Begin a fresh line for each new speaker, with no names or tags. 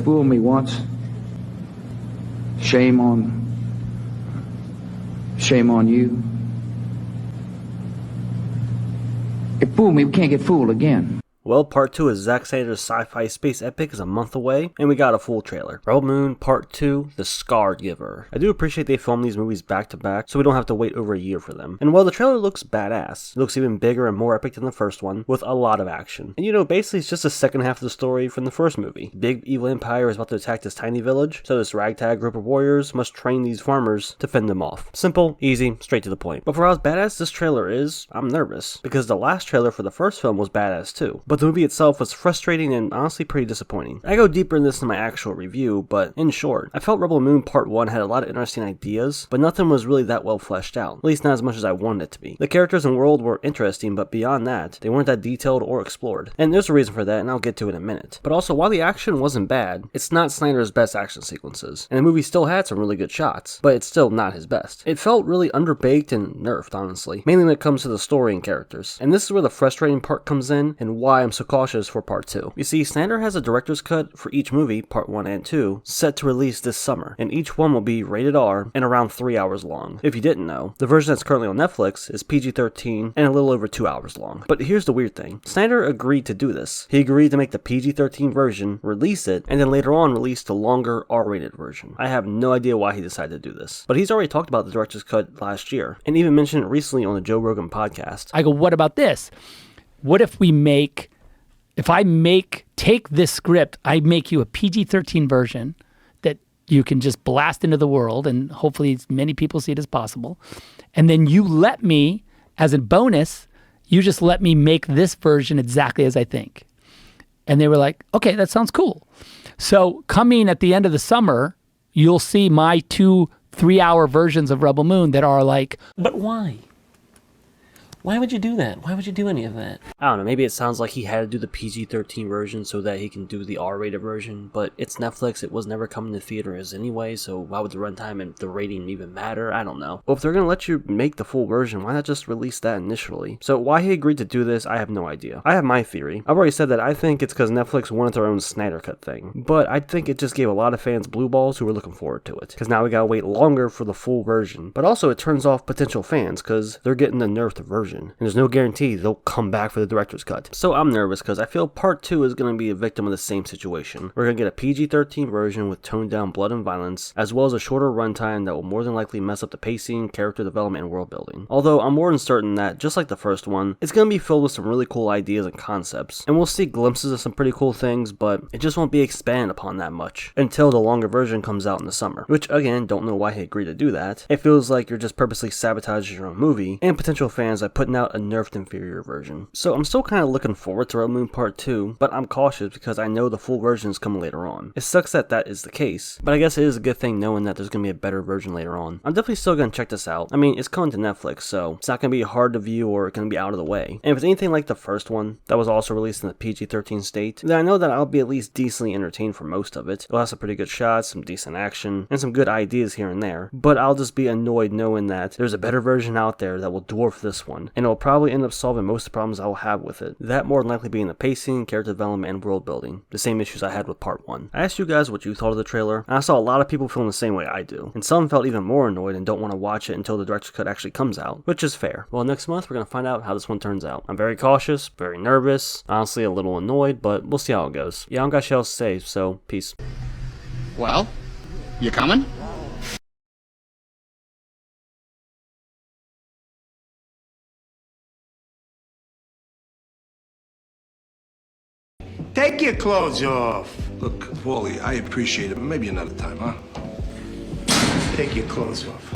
Fool me once. Shame on you. If fool me, we can't get fooled again.
Well, part 2 of Zack Snyder's sci-fi space epic is a month away, and we got a full trailer. Rebel Moon Part 2, The Scar Giver. I do appreciate they filmed these movies back to back, so we don't have to wait over a year for them. And while the trailer looks badass, it looks even bigger and more epic than the first one, with a lot of action. And basically it's just the second half of the story from the first movie. The big evil empire is about to attack this tiny village, so this ragtag group of warriors must train these farmers to fend them off. Simple, easy, straight to the point. But for how badass this trailer is, I'm nervous, because the last trailer for the first film was badass too. But the movie itself was frustrating and honestly pretty disappointing. I go deeper in this in my actual review, but in short, I felt Rebel Moon Part 1 had a lot of interesting ideas, but nothing was really that well fleshed out, at least not as much as I wanted it to be. The characters and world were interesting, but beyond that, they weren't that detailed or explored. And there's a reason for that, and I'll get to it in a minute. But also, while the action wasn't bad, it's not Snyder's best action sequences, and the movie still had some really good shots, but it's still not his best. It felt really underbaked and nerfed, honestly, mainly when it comes to the story and characters. And this is where the frustrating part comes in, and why I'm so cautious for Part 2. You see, Snyder has a director's cut for each movie, Part 1 and 2, set to release this summer, and each one will be rated R and around 3 hours long. If you didn't know, the version that's currently on Netflix is PG-13 and a little over 2 hours long. But here's the weird thing. Snyder agreed to do this. He agreed to make the PG-13 version, release it, and then later on release the longer R-rated version. I have no idea why he decided to do this. But he's already talked about the director's cut last year, and even mentioned it recently on the Joe Rogan podcast.
I go, what about this? What if take this script, I make you a PG-13 version that you can just blast into the world, and hopefully as many people see it as possible. And then you let me, as a bonus, you just let me make this version exactly as I think. And they were like, okay, that sounds cool. So coming at the end of the summer, you'll see my 2 3-hour versions of Rebel Moon that are like...
But why? Why would you do that? Why would you do any of that?
I don't know, maybe it sounds like he had to do the PG-13 version so that he can do the R-rated version, but it's Netflix, it was never coming to theaters anyway, so why would the runtime and the rating even matter? I don't know. Well, if they're gonna let you make the full version, why not just release that initially? So why he agreed to do this, I have no idea. I have my theory. I've already said that I think it's because Netflix wanted their own Snyder Cut thing, but I think it just gave a lot of fans blue balls who were looking forward to it, because now we gotta wait longer for the full version. But also it turns off potential fans, because they're getting the nerfed version. And there's no guarantee they'll come back for the director's cut. So I'm nervous because I feel Part 2 is going to be a victim of the same situation. We're going to get a PG-13 version with toned down blood and violence, as well as a shorter runtime that will more than likely mess up the pacing, character development, and world building. Although I'm more than certain that, just like the first one, it's going to be filled with some really cool ideas and concepts, and we'll see glimpses of some pretty cool things, but it just won't be expanded upon that much until the longer version comes out in the summer. Which, again, don't know why he agreed to do that. It feels like you're just purposely sabotaging your own movie and potential fans by putting out a nerfed inferior version. So I'm still kind of looking forward to Rebel Moon Part 2, but I'm cautious because I know the full version is coming later on. It sucks that that is the case, but I guess it is a good thing knowing that there's going to be a better version later on. I'm definitely still going to check this out. I mean, it's coming to Netflix, so it's not going to be hard to view or going to be out of the way. And if it's anything like the first one, that was also released in the PG-13 state, then I know that I'll be at least decently entertained for most of it. It'll have some pretty good shots, some decent action, and some good ideas here and there, but I'll just be annoyed knowing that there's a better version out there that will dwarf this one, and it'll probably end up solving most of the problems I'll have with it. That more than likely being the pacing, character development, and world building. The same issues I had with Part 1. I asked you guys what you thought of the trailer, and I saw a lot of people feeling the same way I do. And some felt even more annoyed and don't want to watch it until the director's cut actually comes out, which is fair. Well, next month we're going to find out how this one turns out. I'm very cautious, very nervous, honestly a little annoyed, but we'll see how it goes. Yeah, I don't got shit else to say, so peace.
Well, you coming?
Take your clothes off.
Look, Paulie, I appreciate it, but maybe another time, huh?
Take your clothes off.